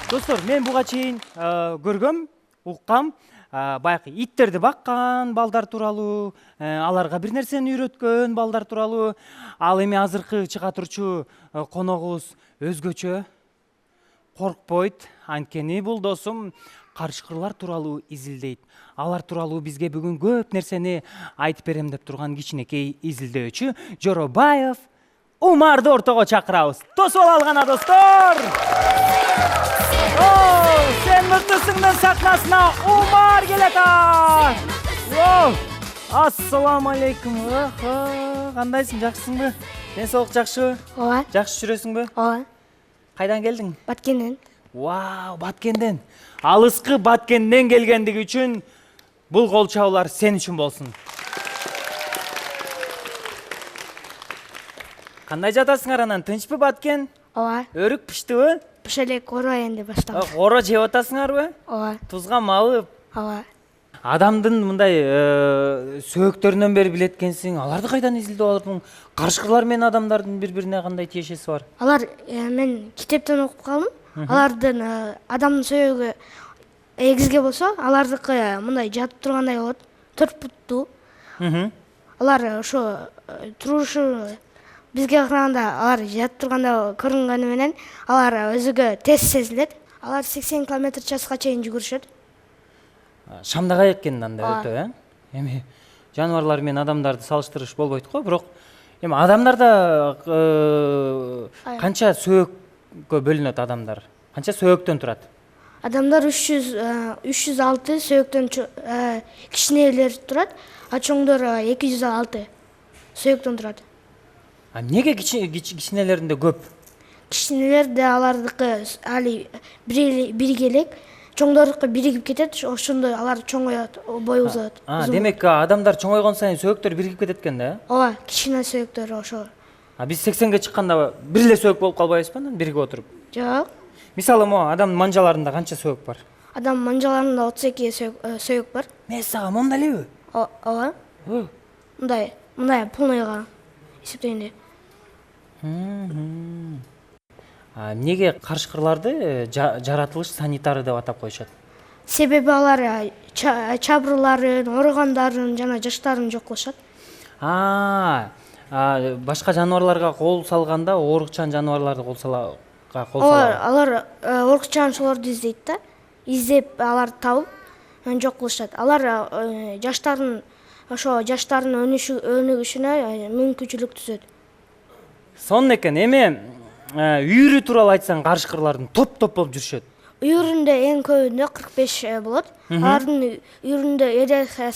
Достор, мен буга чейин көргөм, уккам, баягы иттерди баккан балдар тууралуу, аларга бир нерсени үйрөткөн балдар тууралуу. Ал эми азыркы чыга турчу коногубуз өзгөчө, коркпойт. Анткени бул досум карышкырлар тууралуу изилдейт. Алар тууралуу бизге бүгүн көп нерсени айтып берем деп турган кичинекей изилдөөчү Жоробаев Умарды ортого чакырабыз. Тосуп алгана достор. Сен мыктысыңдын сахнасына Умар келет. Ассаламу алейкум. Кандайсың, жакшысыңбы? Ден соолук жакшыбы? Ооба. Жакшы жүрөсүңбү? Ооба. Кайдан келдиң? Баткенден. Баткенден. Алыскы Баткенден келгендиги үчүн бул кол чабуулар сен үчүн болсун. Кандай жатасыңар анан? Тынчпы Баткен? Ооба. Өрүк пиштиби? Пиша элек oro энди башталды. Оро жеп атасыңарбы? Ооба. Тузга малып. Ооба. Адамдын мындай сөөктөрүнөн бери билет экенсиң. Аларды кайдан изилдеп алдың? Карышкырлар менен адамдардын бири-бирине кандай тиешеси бар? Алар мен китептен окуп калдым. Алардын адамдын сөөгү эгизге болсо, алардыкы мындай жатып тургандай болот. 4 буттуу. Алар ошо турушу бизге караганда алар жатып турганда көрүнгөнү менен алар өзүгө тез сезилет. Алар 80 км/часга чейин жүгүрүшөт. Шамдагай экен анда өтө, Эми жаныбарлар менен адамдарды салыштырыш болбойт го, бирок эми адамдарда канча сөөккө бөлүнөт адамдар? Канча сөөктөн турат? Адамдар 306 сөөктөн кичинелер турат, а чоңдор 206 сөөктөн турат. Эмнеге кичинелеринде көп? Кичинелерде алардыкы али биригелек, чоңдордуку биригип кетет, ошондой алар чоңоёт, бою узат. Демек адамдар чоңойгон сайын сөөктөр биригип кетет экен да? Ооба, кичине сөөктөр ошо. Биз 80ге чыкканда бир эле сөөк болуп калбайбызбы анан биригип отуруп? Жок. Мисалы, адамдын манжаларында канча сөөк бар? Адам манжаларында 32 сөөк бар. Сага монда элеби? Ооба. Мындай полныйга эсептегенде. Эмнеге карышкырларды жаратылыш санитары деп атап коюшат? Себеби алар чабырларын, органдарын жана жаштарын жок кылышат. Башка жаныбарларга кол салганда оорукчан жаныбарларды кол салат. Алар оорукчанчыларды издейт да. Издеп аларды табып, жок кылышат. Алар жаштардын өнүгүшүнө мүмкүнчүлүк түзөт. Сонун экен. Эми үйүрү тууралуу айтсаң, карышкырлардын топ-топ болуп жүрүшөт. Үйүрүндө эң көбүндө 45 болот. Алардын үйүрүндө иерархия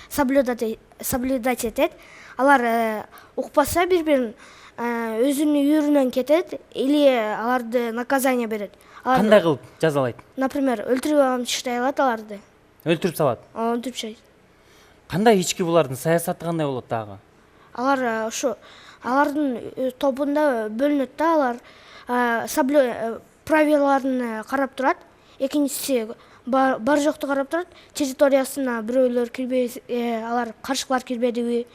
соблюдать этет. Алар укпаса бири-бирин өзүнүн үйүрүнөн кетет или аларды наказание берет. Кандай кылып жазалайт? Например, өлтүрүп алып таштай алат аларды. Өлтүрүп салат? Өлтүрүп ташайт. Кандай ички булардын саясаты кандай болот дагы? Алар ошо алардын тобунда бөлүнөт да, алар правилаларын карап турат. Экинчиси бар жокту карап турат. Территориясына бирөөлөр кирбей, алар карышкылар кирбедиби?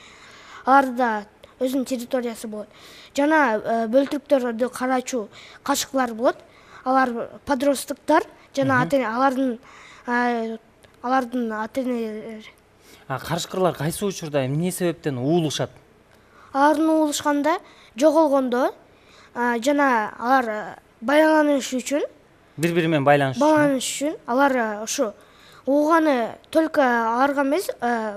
Аларда өзүнүн территориясы болот. Жана бөлтүрүктөрдү карачу карышкылар болот. Алар подростоктор жана алардын ата-энелери. Карышкырлар кайсы учурда эмне себептен уулушат? Алардын уулушканда, жоголгондо жана алар байланыш үчүн, бири-бири менен байланыш үчүн алар ошо ууганы только аларга эмес,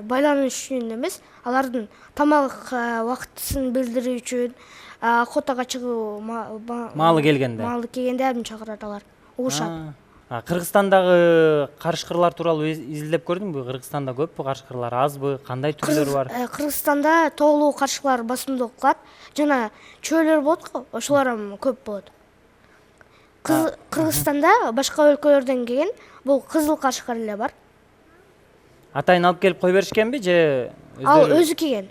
байланыш үчүн эмес, алардын тамак убактысын билдирүү үчүн, охотага чыгуу маалы келгенде абдан чакырат алар. Угушат. Кыргызстандагы карышкырлар тууралуу изилдеп көрдүңбү? Кыргызстанда көппү карышкырлар, азбы? Кандай түрлөрү бар? Кыргызстанда тоолуу карышкылар басымдуулук кылат, жана чөөлөр болот го, ошолор көп болот. Кыргызстанда башка өлкөлөрдөн келген бул кызыл карышкыр эле бар. Атайын алып келип кой беришкенби же Ал өзү келген.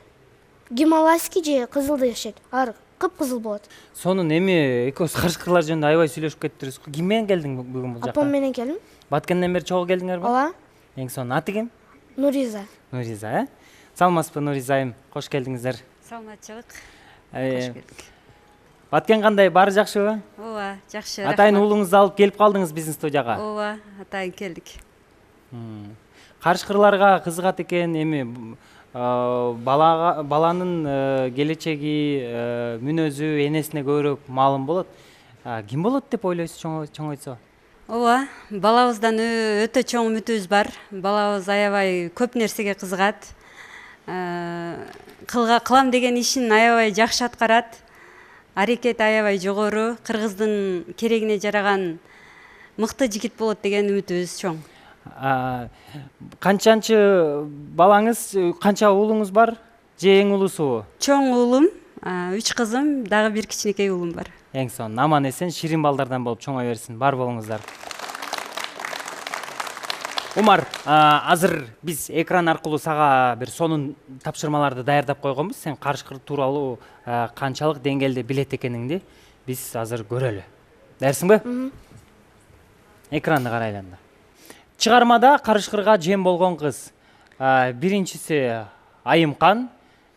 Гималайский же кызылды жашайт. Алар кып-кызыл болот. Сонун эми экөөбүз карышкырлар жөнүндө аябай сүйлөшүп кеттирбиз. Ким менен келдиң бүгүн бул жакка? Апам менен келдим. Баткенден бери чогуу келдиңерби? Ооба. Эң сонун аты ким? Нуриза. Саламатсызбы Нуриза айым? Кош келдиңиздер. Саламатчылык. Кош келдик. Баткен кандай, баары жакшыбы? Ооба, жакшы. Атайын уулуңузду алып келип калдыңыз биздин студияга. Ооба, атайын келдик. Карышкырларга кызыгат экен, эми баланын келечеги, мүнөзү энесине көбүрөөк маалым болот. Ким болот деп ойлойсуз чоңойсо? Ооба, балабыздан өтө чоң үмүтүбүз бар. Балабыз аябай көп нерсеге кызыгат. Кылам деген ишин аябай жакшы аткарат. Аракети аябай жогору, Кыргыздын керегине жараган мыкты жигит болот деген үмүтүбүз чоң. Канчанчы балаңыз, канча уулуңуз бар? Же эң улуусу? Чоң уулум, 3 кызым, дагы бир кичинекей уулум бар. Эң сонун, аман эсен, ширин балдардан болуп чоңой берсин. Бар болуңуздар. Умар, азыр биз экран аркылуу сага бир сонун тапшырмаларды даярдап койгонбуз. Сен карышкыр тууралуу канчалык деңгээлде билет экениңди биз азыр көрөлү. Дайырсыңбы? Экранды карайлы анда. Чыгармада карышкырга жем болгон кыз. Биринчиси Айымкан,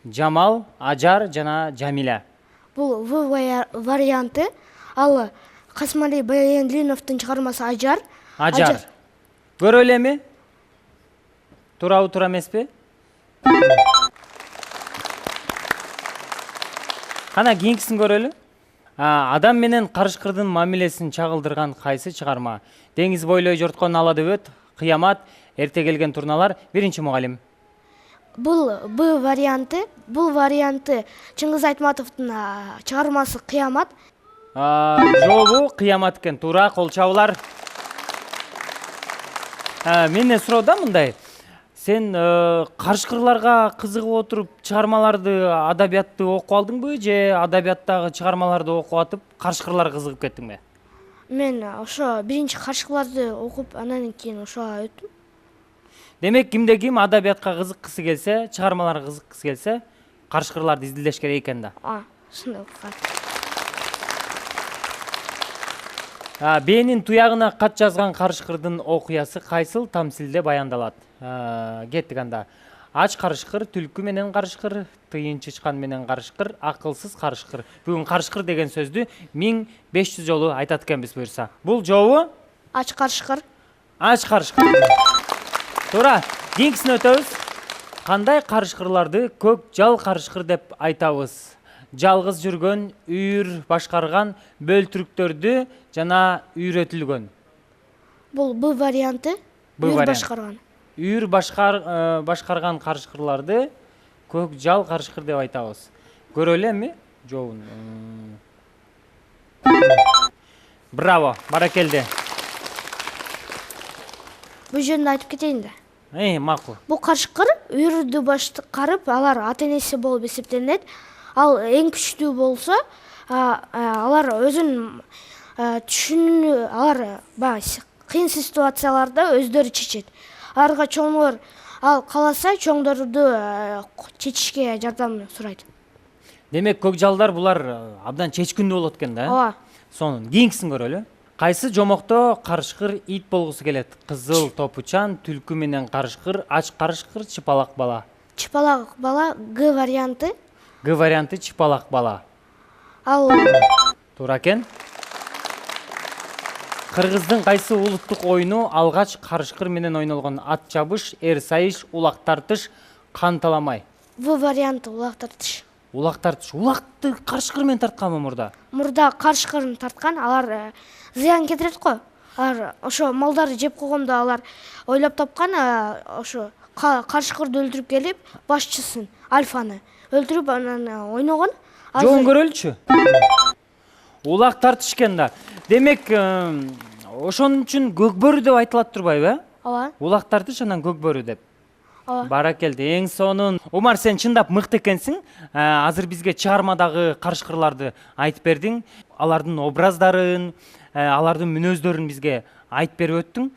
Жамал, Ажар жана Жамиля. Бул В варианты. Ал Касмали Баяндиновдун чыгармасы Ажар. Ажар. Көрөлү эми? Туурабы, туура эмеспи? Кана кийинкисин көрөлү. Адам менен карышкырдын мамилесин чагылдырган кайсы чыгарма? Деңиз бойлой жорткон ала дөбөт, Кыямат, Эрте келген турналар. Биринчи мугалим. Бул Б варианты. Бул варианты Чыңгыз Айтматовдун чыгармасы Кыямат. Жообу Кыямат экен. Туура, кол чабуулар. Менден суроо да мындай. Сен карышкырларга кызыгып отуруп чыгармаларды, адабиятты окуп алдыңбы, же адабияттагы чыгармаларды окуп атып карышкырларга кызыгып кеттиңби? Мен ошо биринчи карышкырларды окуп, анан кийин ошо өттүм. Демек, кимде ким адабиятка кызыккысы келсе, чыгармаларга кызыккысы келсе, карышкырларды изилдеш керек экен да. Ушундай. Бээнин туягына кат жазган карышкырдын окуясы кайсыл тамсилде баяндалат? Кеттик анда. Ач карышкыр, түлкү менен карышкыр, тыйын чычкан менен карышкыр, акылсыз карышкыр. Бүгүн карышкыр деген сөздү 1500 жолу айтат экенбиз буюрса. Бул жообу? Ач карышкыр. Ач карышкыр. Туура, кийинкисине өтөбүз. Кандай карышкырларды көк жал карышкыр деп айтабыз? Жалгыз жүргөн, үйүр башкарган, бөлтүрүктөрдү жана үйрөтүлгөн. Бул Б варианты. Үйүр башкарган. Үйүр башкарган карышкырларды көк жал карышкыр деп айтабыз. Көрөлү эми жообун. Браво, баракелде. Бул жөнүндө айтып кетейин да. Макул. Бул карышкыр үйүрдү башкарып, алар ата-энеси болуп эсептелинет. Ал эң күчтүү болсо, алар өзүн түшүнүү, алар кыйын ситуацияларда өздөрү чечет. Аларга чоңдор ал кааласа чоңдорду чечишке жардам сурайт. Демек, көк жалдар булар абдан чечкиндүү болот экен да? Ооба. Сонун. Кийинкисин көрөлү. Кайсы жомокто карышкыр ит болгусу келет? Кызыл топучан, түлкү менен карышкыр, ач карышкыр, чыпалак бала. Чыпалак бала Г варианты. Г варианты чыпалак бала. Ал Туура экен. Кыргыздын кайсы улуттук оюну алгач карышкыр менен ойнолгон? Ат чабыш, эр сайыш, улак тартыш, кан таламай. В варианты улак тартыш. Улак тартыш. Улакты карышкыр менен тартканбы мурда? Мурда карышкырын тарткан, алар зыян келтирет го. Алар ошо малдарды жеп койгондо алар ойлоп тапкан, ошо карышкырды өлтүрүп келип, башчысын Альфаны өлтүрүп анан ойногон. Жоон көрөлүчү. Улак тартыш экен да. Демек, ошон үчүн көкбөрү деп айтылат турбайбы? Ооба. Улак тартыш анан көкбөрү деп. Ооба. Баракелде, эң сонун. Умар, сен чындап мыкты экенсиң. Азыр бизге чыгармадагы карышкырларды айтып бердиң. Алардын образдарын, алардын мүнөздөрүн бизге айтып берип өттүң.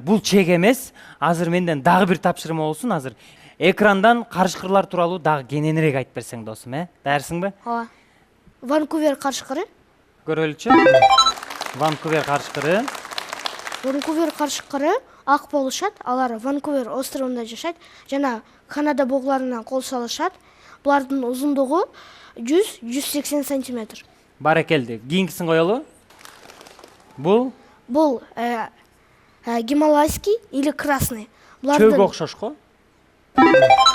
Бул чек эмес. Азыр менден дагы бир тапшырма болсун. Азыр экрандан карышкырлар тууралуу дагы кененирээк айтып берсең, досум, Даярсыңбы? Ооба. Ванкувер карышкыры. Көрөлүчү. Ванкувер карышкыры. Ванкувер карышкыры ак болушат. Алар Ванкувер островунда жашайт жана Канада бугларынан кол салышат. Булардын узундугу 100-180 сантиметр. Баракелди. Кийинкисин коелу. Бул Бул гималайский или красный. чөйгө окшош го.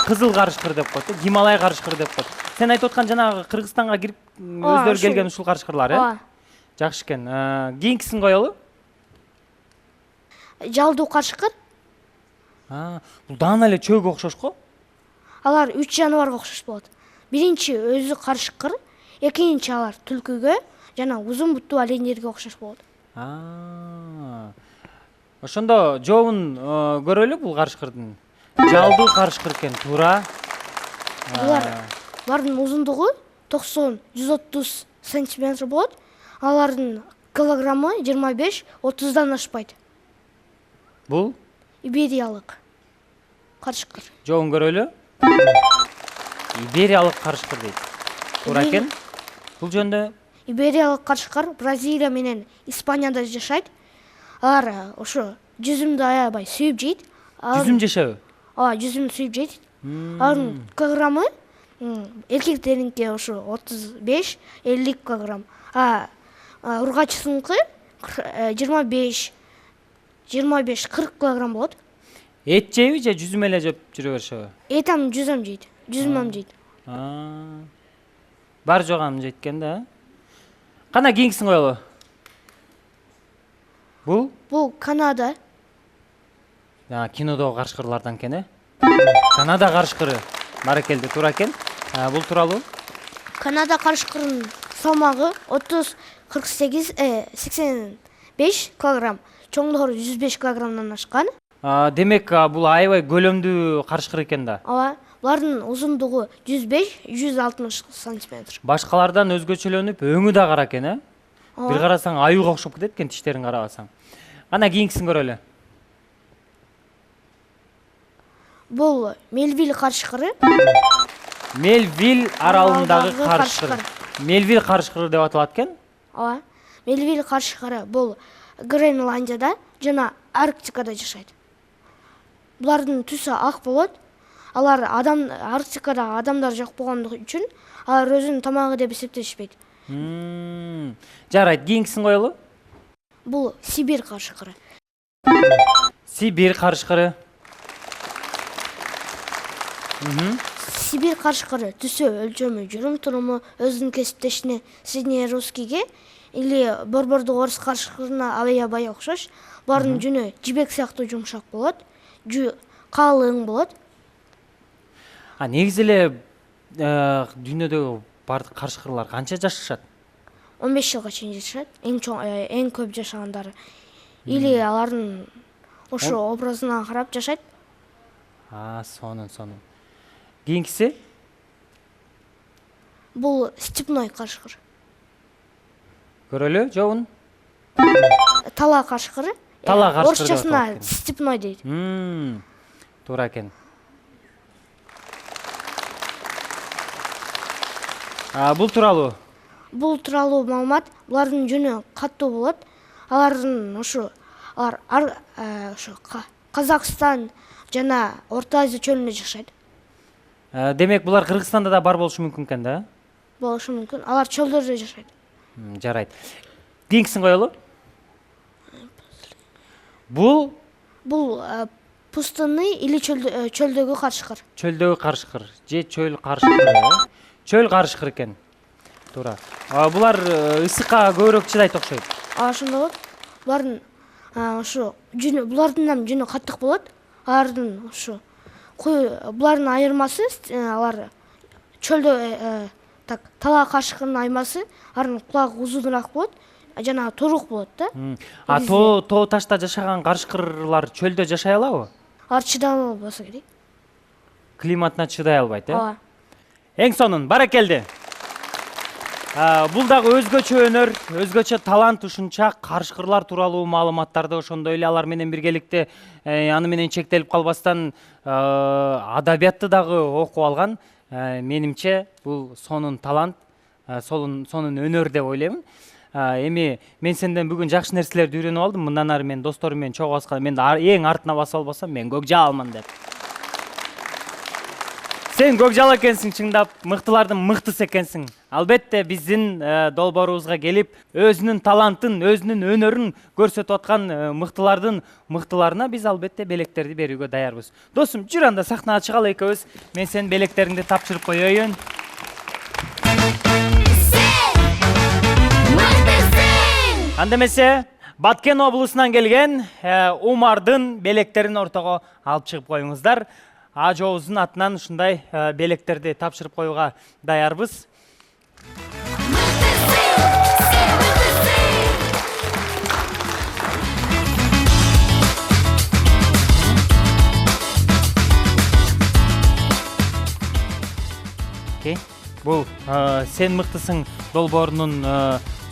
Кызыл карышкыр деп коет. Гималай карышкыры деп коет. Сен айтып аткан жанагы Кыргызстанга кирип өздөрү ушул. келген ушул карышкырлар, э? Жакшы экен. Кийинкисин коелу. Жалдуу карышкыр. Бул даана эле чөйгө окшош го. Алар 3 жаныбарга окшош болот. Биринчи өзү карышкыр, экинчи алар түлкүгө жана узун буттуу оленьдерге окшош болот. Ошондо жообун көрөлү бул карышкырдын. Жалдуу карышкыр экен, туура. Булардын узундугу 90-130 сантиметр болот. Алардын килограммы 25-30дан ашпайт. Бул Ибериялык карышкыр. жообун көрөлү. Ибериялык карышкыр дейт. Туура экен. Бул жөндө Ибериялык карышкыр Бразилия менен Испанияда жашайт. Алар ошо жүзүмдү аябай сүйүп жейт. жүзүм жешеби? Жүзүмдү сүйүп жейт. Алардын килограммы эркектеринки ошо 35-50 килограмм. Ургачысыныкы 25-40 килограмм болот. Эт жейби же жүзүм эле жеп жүрө беришеби? Этам жүзүм жейт. Жүзүм жейт. Бар жогам жеткен да. Кана кийинкисин коелу. Бул Канада. Кинодогу карышкырлардан экен, э? Канада карышкыры. Баракелди, туура экен. Бул тууралуу. Канада карышкырынын салмагы 30-48-85 килограмм. Чоңдугу 105 килограммдан ашкан. Демек, бул аябай көлөмдүү карышкыр экен да. Булардын узундугу 105-160 сантиметр. Башкалардан өзгөчөлөнүп, өңү да кара экен, э? Бир карасаң аюуга окшоп кетет экен, тиштерин карабасаң. Ана кийинкисин көрөлү. Бул Мельвиль карышкыры. Мельвиль аралындагы карышкыр. Мельвиль карышкыры деп аталат экен. Мельвиль карышкыры бул Гренландияда жана Арктикада жашайт. Булардын түсү ак болот. Алар Арктикада адамдар жок болгондугу үчүн алар өзүнүн тамагы деп эсептешпейт. Жарайт, кийинкисин коелу. Бул Сибирь карышкыры. Сибирь карышкыры. Сибирь карышкыры түсү, өлчөмү, жүрүм туруму өзүнүн кесиптешине среднерусскийге или борбордук орус карышкырына аябай окшош. Булардын жүнү жибек сыяктуу жумшак болот. Калың болот. Негизи эле дүйнөдөгү бардык карышкырлар канча жашашат? 15 жылга чейин жашашат. Эң көп жашагандары. Или алардын ошо образына карап жашайт. Сонун. Кийинкиси? Бул степной карышкыр. Көрөлү, жообун. Тала карышкыры. Тала карышкыры. Орусчасына степной дейт. Туура экен. Бул тууралуу? Бул тууралуу маалымат. Булардын жүнү каттуу болот. Алардын алар Казакстан жана Орто Азия чөлүндө жашайт. Демек, булар Кыргызстанда да бар болушу мүмкүн экен да? Болушу мүмкүн. Алар чөлдөрдө жашайт. Жарайт. Кийинкисин коелу. Бул пустынный или чөлдөгү карышкыр. Чөлдөгү карышкыр же чөл карышкыры. Чөл карышкыр экен. Туура. Булар ысыкка көбүрөөк чыдайт окшойт. Ошондой болот. Булардын жүнү, булардын жүнү каттык болот. Алардын булардын айырмасы алар чөлдө тала карышкырынын айырмасы алардын кулагы узунураак болот. Жана турук болот да. Тоо ташта жашаган карышкырлар чөлдө жашай алабы? Алар чыдамдуу болсо керек. Климатына чыдай албайт, э? Эң сонун, баракелди. Бул дагы өзгөчө өнөр, өзгөчө талант ушунча карышкырлар тууралуу маалыматтарды ошондой эле алар менен биргеликте аны менен чектелип калбастан адабиятты дагы окуп алган. Менимче бул сонун талант, сонун өнөр деп ойлойм. Эми мен сенден бүгүн жакшы нерселерди үйрөнүп алдым. Мындан ары мен досторум менен чогуу басканда мен эң артына басып албасам, мен көкжалмын деп. Сен көкжал экенсиң, чындап, мыктылардын мыктысы экенсиң. албетте биздин долбоорубузга келип өзүнүн талантын, өзүнүн өнөрүн көрсөтүп аткан мыктыларына биз албетте белектерди берүүгө даярбыз. Досум, жүр анда сахнага чыгалы экөөбүз. Мен сенин белектериңди тапшырып коеюн. Анда эмесе Баткен облусунан келген Умардын белектерин ортого алып чыгып коюңуздар. Ажообуздун атынан ушундай белектерди тапшырып коюуга даярбыз. Бул сен мыктысың долбоорунун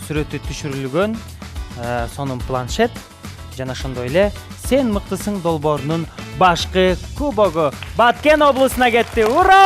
сүрөтү түшүрүлгөн сонун планшет жана ошондой эле сен мыктысың долбоорунун башкы кубогу Баткен облусуна кетти. Ура!